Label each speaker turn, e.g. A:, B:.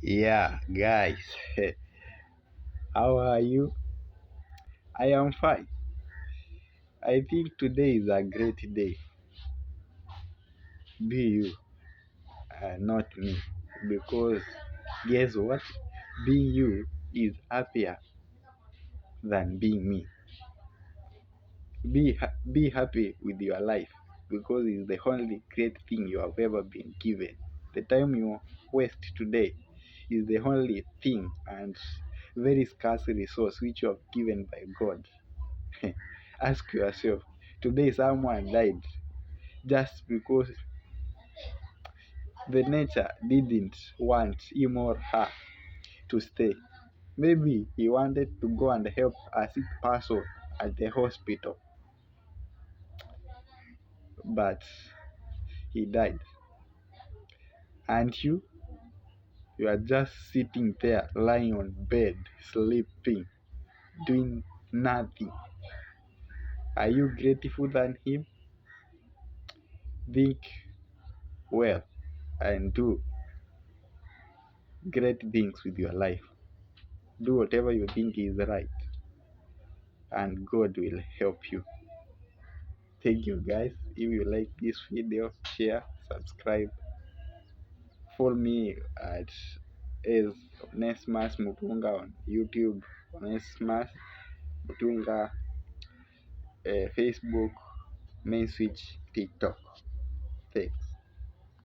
A: Yeah, guys, how are you? I am fine. I think today is a great day. Be you, not me. Because guess what? Being you is happier than being me. Be happy with your life because it's the only great thing you have ever been given. The time you waste today is the only thing and very scarce resource which you have given by God. Ask yourself, today someone died just because the nature didn't want him or her to stay. Maybe he wanted to go and help a sick person at the hospital, but he died. And you are just sitting there, lying on bed, sleeping, doing nothing. Are you grateful than him? Think well and do great things with your life. Do whatever you think is right, and God will help you. Thank you, guys. If you like this video, share, subscribe. Follow me at as Onesmus Mutunga on YouTube, Onesmus Mutunga, Facebook, Main Switch, TikTok. Thanks.